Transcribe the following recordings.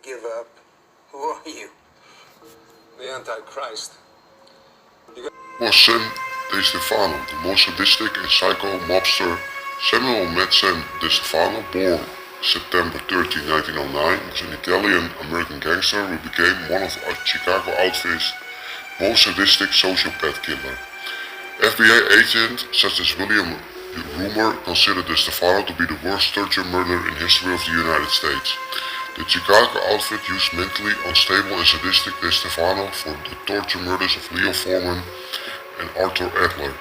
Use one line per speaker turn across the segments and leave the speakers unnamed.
give up. Who are you?
The Antichrist.
Was Sam Destefano, the most sadistic and psycho mobster. Samuel Destefano, born September 13, 1909, was an Italian-American gangster who became one of Chicago outfit's most sadistic sociopath killer. FBI agents such as William Rumor considered Destefano to be the worst torture murderer in history of the United States. The Chicago outfit used mentally unstable and sadistic Destefano for the torture murders of Leo Foreman and Arthur Adler,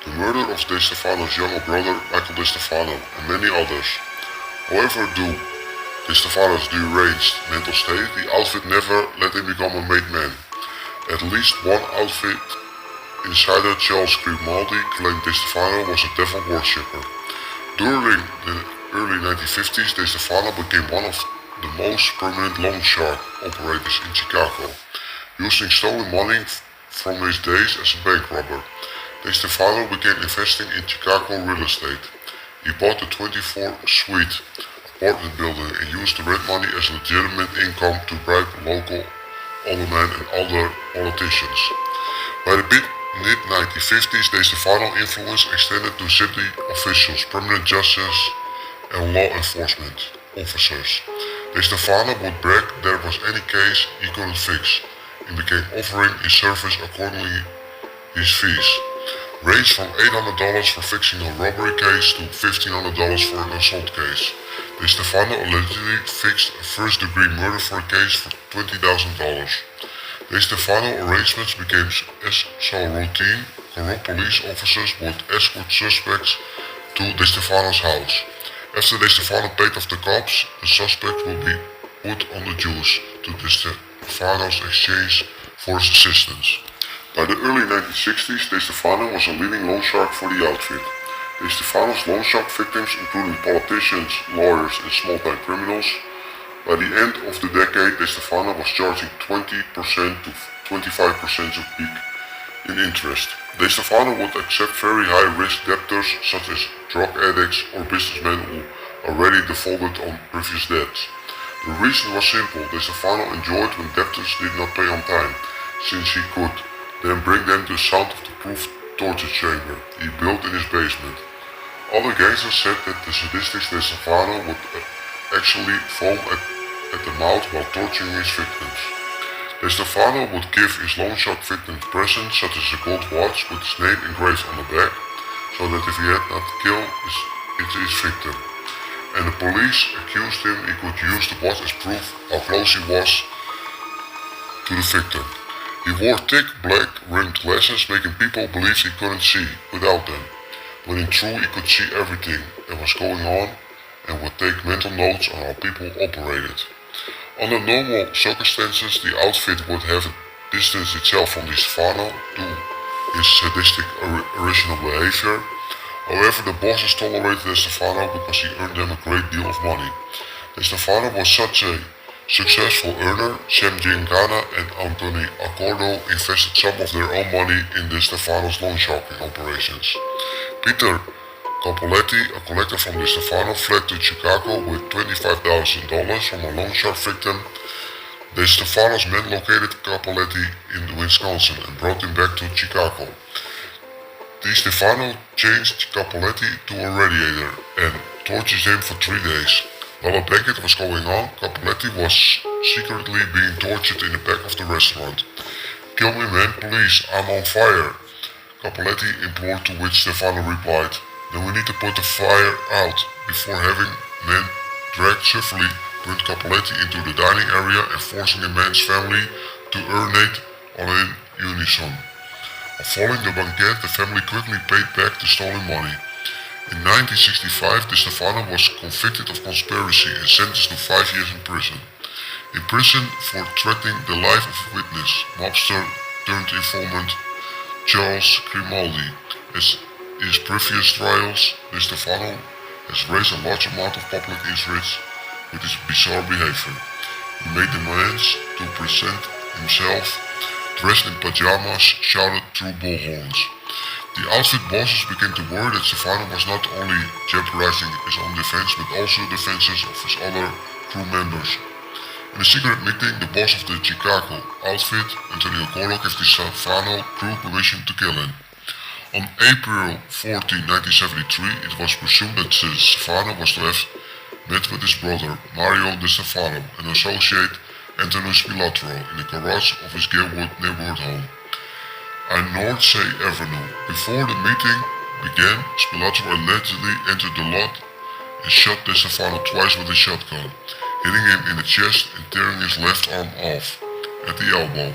the murder of Destefano's younger brother Michael Destefano, and many others. However, due to Destefano's deranged mental state, the outfit never let him become a made man. At least one outfit insider, Charles Grimaldi, claimed Destefano was a devil worshipper. During the early 1950s, Destefano became one of the most prominent loan shark operators in Chicago, using stolen money from his days as a bank robber. Destefano began investing in Chicago real estate. He bought a 24-suite apartment building and used the rent money as legitimate income to bribe local aldermen and other politicians. By the mid-1950s, Destefano's influence extended to city officials, permanent justice, and law enforcement officers. Destefano would brag there was any case he couldn't fix, and began offering his service accordingly. His fees ranged from $800 for fixing a robbery case to $1,500 for an assault case. Destefano allegedly fixed a first-degree murder for a case for $20,000. Destefano arrangements became so routine, corrupt police officers would escort suspects to Destefano's house. After Destefano paid off the cops, the suspect will be put on the juice to Destefano's exchange for his assistance. By the early 1960s, Destefano was a leading loan shark for the outfit. Destefano's loan shark victims included politicians, lawyers, and small-time criminals. By the end of the decade, Destefano was charging 20% to 25% of peak in interest. Destefano would accept very high-risk debtors such as drug addicts or businessmen who already defaulted on previous debts. The reason was simple. Destefano enjoyed when debtors did not pay on time, since he could then bring them to the sound of the proof torture chamber he built in his basement. Other gangsters said that the sadistic Destefano would actually foam at the mouth while torturing his victims. Destefano would give his loan shark victims presents such as a gold watch with his name engraved on the back, so that if he had not killed his victim, and the police accused him he could use the watch as proof how close he was to the victim. He wore thick black rimmed glasses, making people believe he couldn't see without them, when in truth he could see everything that was going on and would take mental notes on how people operated. Under normal circumstances, the outfit would have distanced itself from Destefano due to his sadistic original behavior. However, the bosses tolerated Destefano because he earned them a great deal of money. Destefano was such a successful earner, Sam Giancana and Anthony Accordo invested some of their own money in Destefano's loan sharking operations. Peter Capoletti, a collector from Destefano, fled to Chicago with $25,000 from a loan shark victim. Destefano's men located Capoletti in Wisconsin and brought him back to Chicago. Destefano changed Capoletti to a radiator and tortured him for 3 days. While a banquet was going on, Capoletti was secretly being tortured in the back of the restaurant. "Kill me, man, please, I'm on fire," Capoletti implored, to which Destefano replied, "Then we need to put the fire out," before having men dragged swiftly brought Capoletti into the dining area and forcing the man's family to urinate all in unison. Following the banquet, the family quickly paid back the stolen money. In 1965, Destefano was convicted of conspiracy and sentenced to 5 years in prison. Imprisoned for threatening the life of a witness, mobster turned informant Charles Grimaldi. As in his previous trials, Destefano has raised a large amount of public interest with his bizarre behavior. He made demands to present himself dressed in pajamas, shouted through bullhorns. The outfit bosses began to worry that Destefano was not only jeopardizing his own defense but also the defenses of his other crew members. In a secret meeting, the boss of the Chicago outfit, Antonio Coro, gave Destefano crew permission to kill him. On April 14, 1973, it was presumed that Destefano was to have met with his brother, Mario Destefano, and associate Antonio Spilotro in the garage of his Gilwood neighborhood home on Northsea Avenue. Before the meeting began, Spilotro allegedly entered the lot and shot Destefano twice with a shotgun, hitting him in the chest and tearing his left arm off at the elbow,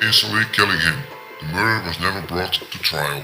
instantly killing him. The murder was never brought to trial.